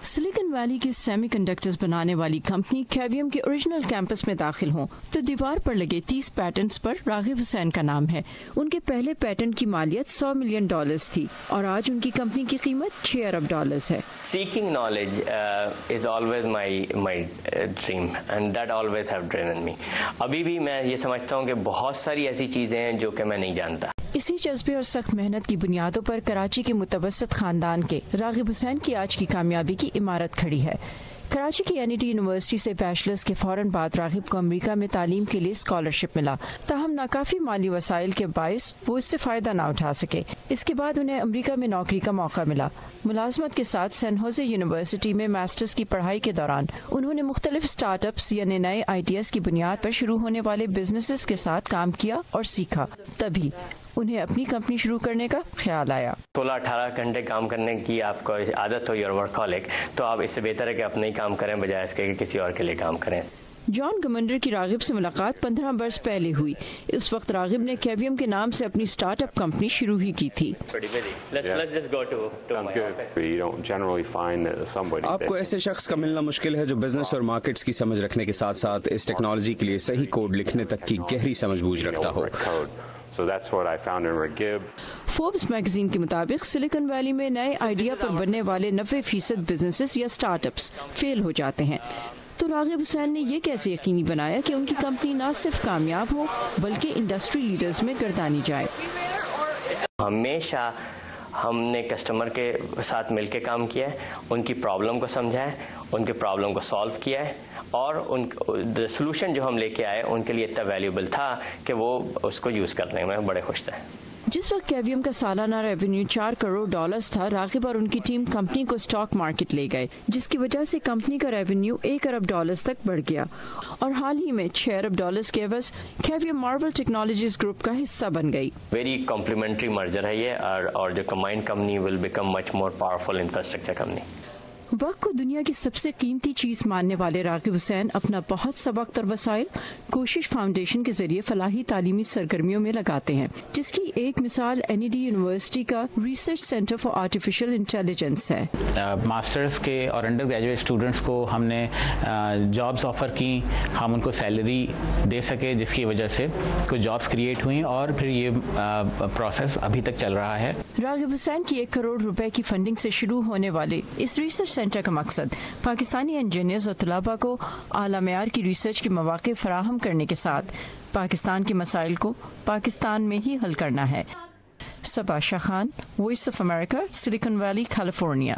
Silicon valley کی semi conductors بنانے والی کمپنی کیویم کے اوریجنل کیمپس میں داخل ہوں تو دیوار پر لگے 30 پیٹنٹس پر راغب حسین کا نام ہے. ان کے پہلے پیٹنٹ کی مالیت $100 ملین تھی اور آج ان کی کمپنی کی قیمت $6 ارب ہے. Seeking knowledge is always my dream and that always have driven me. ابھی بھی میں یہ سمجھتا ہوں کہ بہت ساری ایسی چیزیں ہیں جو کہ میں نہیں جانتا. اسی جذبے اور سخت محنت کی بنیادوں پر کراچی کے متوسط خاندان کے راغب حسین کی آج کی کامیابی کی عمارت کھڑی ہے. کراچی کی این ای ٹی یونیورسٹی سے بیچلرز کے فوراً بعد راغب کو امریکہ میں تعلیم کے لیے اسکالرشپ ملا. تاہم ناکافی مالی وسائل کے باعث وہ اس سے فائدہ نہ اٹھا سکے. اس کے بعد انہیں امریکہ میں نوکری کا موقع ملا. ملازمت کے ساتھ سین ہوزے یونیورسٹی میں ماسٹرز کی پڑھائی کے دوران انہوں نے مختلف اسٹارٹ اپس یعنی نئے آئیڈیاز کی بنیاد پر شروع ہونے والے بزنسز کے ساتھ کام کیا اور سیکھا. تبھی انہیں اپنی کمپنی شروع کرنے کا خیال آیا. 16-18 گھنٹے کام کرنے کی آپ کو عادت ہو یور ورکہولک تو آپ اس سے بہتر ہے کہ اپنے ہی کام کریں بجائے اس کے کہ کسی اور کے لیے کام کریں. جان گمنڈر کی راغب سے ملاقات 15 برس پہلے ہوئی. اس وقت راغب نے کیویم کے نام سے اپنی سٹارٹ اپ کمپنی شروع ہی کی تھی. آپ کو ایسے شخص کا ملنا مشکل ہے جو بزنس اور مارکیٹس کی سمجھ رکھنے کے ساتھ ساتھ اس ٹیکنالوجی کے لیے صحیح کوڈ لکھنے تک کی گہری سمجھ بوجھ رکھتا ہو. فوربس میگزین کے مطابق سلیکن ویلی میں نئے آئیڈیا پر بننے والے 90% بزنسز یا سٹارٹ اپس فیل ہو جاتے ہیں. تو راغب حسین نے یہ کیسے یقینی بنایا کہ ان کی کمپنی نہ صرف کامیاب ہو بلکہ انڈسٹری لیڈرز میں گردانی جائے؟ ہمیشہ ہم نے کسٹمر کے ساتھ مل کے کام کیا ہے, ان کی پرابلم کو سمجھا ہے, ان کے پرابلم کو سالو کیا ہے اور ان سلوشن جو ہم لے کے آئے ان کے لیے اتنا ویلیوبل تھا کہ وہ اس کو یوز کرنے میں بڑے خوش تھے. جس وقت کیویم کا سالانہ ریونیو $4 کروڑ تھا, راغب اور ان کی ٹیم کمپنی کو اسٹاک مارکیٹ لے گئے جس کی وجہ سے کمپنی کا ریونیو $1 ارب تک بڑھ گیا اور حال ہی میں $6 ارب کے عوض کیویم مارول ٹیکنالوجیز گروپ کا حصہ بن گئی. ویری کمپلیمنٹری مرجر ہے یہ اور جو combined company will become much more powerful infrastructure company. وقت کو دنیا کی سب سے قیمتی چیز ماننے والے راغب حسین اپنا بہت سا وقت اور وسائل کوشش فاؤنڈیشن کے ذریعے فلاحی تعلیمی سرگرمیوں میں لگاتے ہیں, جس کی ایک مثال این ای ڈی یونیورسٹی کا research centre for artificial intelligence ہے. ماسٹرز کے اور انڈر گریجویٹ اسٹوڈنٹس کو ہم نے جابس آفر کی, ہم ان کو سیلری دے سکے جس کی وجہ سے کچھ جابس کریٹ ہوئیں اور پھر یہ پروسیس ابھی تک چل رہا ہے. راغب حسین کی $1 کروڑ کی فنڈنگ سے شروع ہونے والے اس ریسرچ سینٹر کا مقصد پاکستانی انجینئرز اور طلباء کو اعلیٰ معیار کی ریسرچ کے مواقع فراہم کرنے کے ساتھ پاکستان کے مسائل کو پاکستان میں ہی حل کرنا ہے. Saba Shah Khan, voice of America, Silicon Valley, California.